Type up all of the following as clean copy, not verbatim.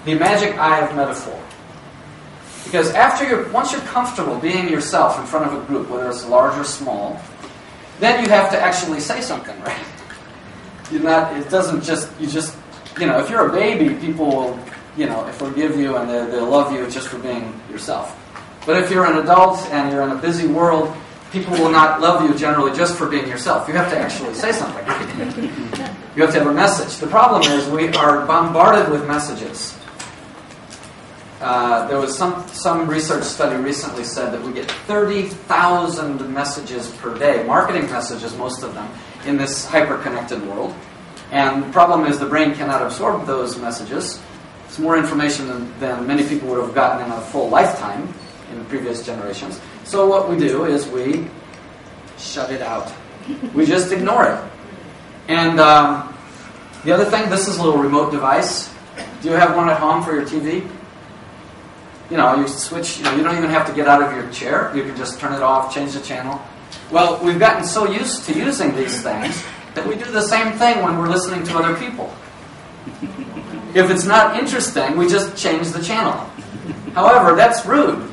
the magic eye of metaphor. Because once you're comfortable being yourself in front of a group, whether it's large or small, then you have to actually say something, right? It doesn't just, if you're a baby, people will, forgive you and they'll love you just for being yourself. But if you're an adult and you're in a busy world, people will not love you generally just for being yourself. You have to actually say something. You have to have a message. The problem is we are bombarded with messages. There was some research study recently said that we get 30,000 messages per day, marketing messages, most of them, in this hyper-connected world. And the problem is the brain cannot absorb those messages. It's more information than many people would have gotten in a full lifetime in the previous generations. So what we do is we shut it out. We just ignore it. And the other thing, this is a little remote device. Do you have one at home for your TV? You switch, you don't even have to get out of your chair. You can just turn it off, change the channel. Well, we've gotten so used to using these things that we do the same thing when we're listening to other people. If it's not interesting, we just change the channel. However, that's rude.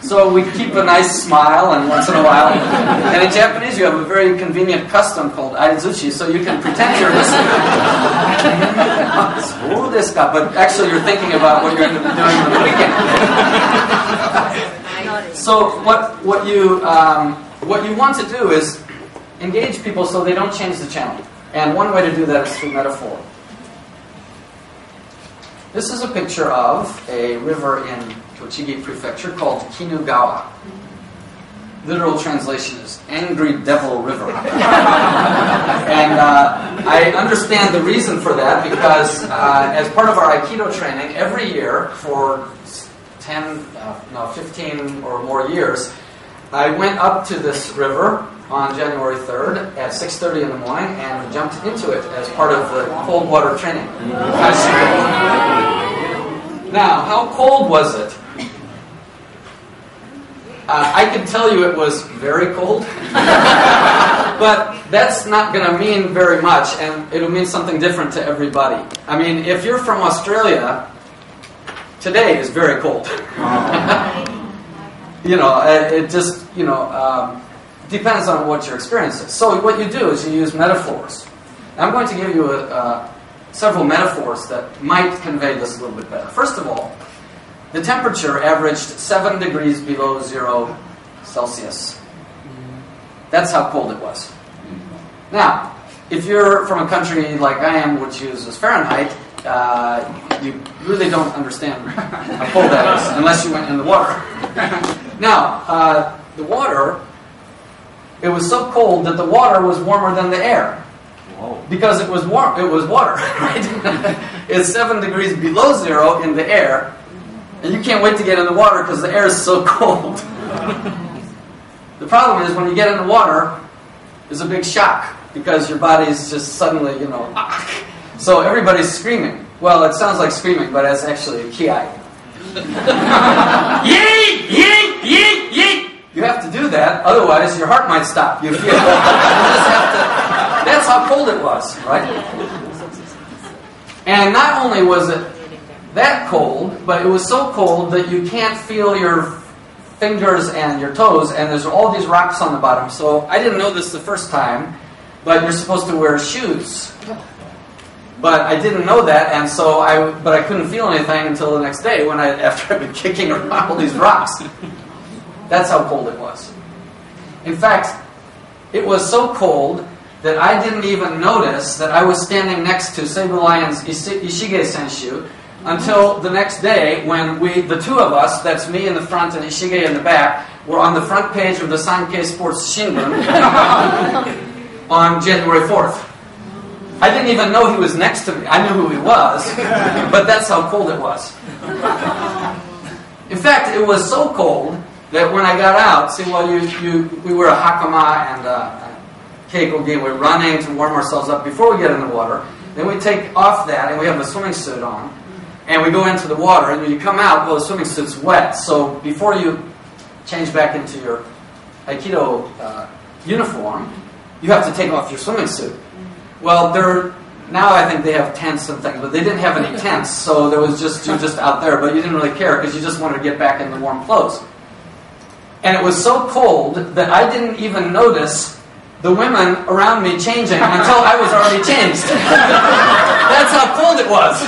So we keep a nice smile and once in a while. And in Japanese, you have a very convenient custom called aizuchi, so you can pretend you're listening. But actually, you're thinking about what you're going to be doing on the weekend. So what you want to do is engage people so they don't change the channel. And one way to do that is through metaphor. This is a picture of a river in Tochigi Prefecture called Kinugawa. Literal translation is Angry Devil River. And I understand the reason for that because as part of our Aikido training, every year for 15 or more years, I went up to this river on January 3rd at 6:30 in the morning and jumped into it as part of the cold water training. Now, how cold was it? I can tell you it was very cold, but that's not going to mean very much, and it'll mean something different to everybody. I mean, if you're from Australia, today is very cold. It just, depends on what your experience is. So what you do is you use metaphors. I'm going to give you several metaphors that might convey this a little bit better. First of all, the temperature averaged 7 degrees below 0 Celsius. That's how cold it was. Now, if you're from a country like I am, which uses Fahrenheit, you really don't understand how cold that is unless you went in the water. Now, the water, it was so cold that the water was warmer than the air. Because it was warm, it was water, right? It's 7 degrees below 0 in the air, and you can't wait to get in the water because the air is so cold. The problem is when you get in the water, there's a big shock because your body's just suddenly, so everybody's screaming. Well, it sounds like screaming, but it's actually a kiai. Yeet! Yeet! Yeet! Yeet! You have to do that, otherwise your heart might stop. You feel you just have to. That's how cold it was, right? And not only was it that cold, but it was so cold that you can't feel your fingers and your toes, and there's all these rocks on the bottom. So I didn't know this the first time, but you're supposed to wear shoes. But I didn't know that, and so I couldn't feel anything until the next day after I'd been kicking around all these rocks. That's how cold it was. In fact, it was so cold that I didn't even notice that I was standing next to Seibu Lion's Ishige Senshu until the next day when the two of us, that's me in the front and Ishige in the back, were on the front page of the Sankei Sports Shimbun on January 4th. I didn't even know he was next to me. I knew who he was, but that's how cold it was. In fact, it was so cold that when I got out, we wear a hakama and keikogi. We're running to warm ourselves up before we get in the water. Then we take off that and we have a swimming suit on. And we go into the water, and when you come out, well, the swimming suit's wet. So before you change back into your Aikido uniform, you have to take off your swimming suit. Well, Now I think they have tents and things, but they didn't have any tents, so there was you're just out there, but you didn't really care because you just wanted to get back in the warm clothes. And it was so cold that I didn't even notice the women around me changing until I was already changed. That's how cold it was.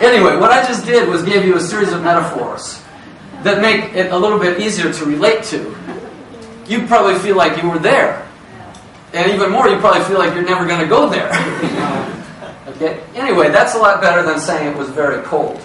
Anyway, what I just did was gave you a series of metaphors that make it a little bit easier to relate to. You probably feel like you were there. And even more, you probably feel like you're never going to go there. Okay? Anyway, that's a lot better than saying it was very cold.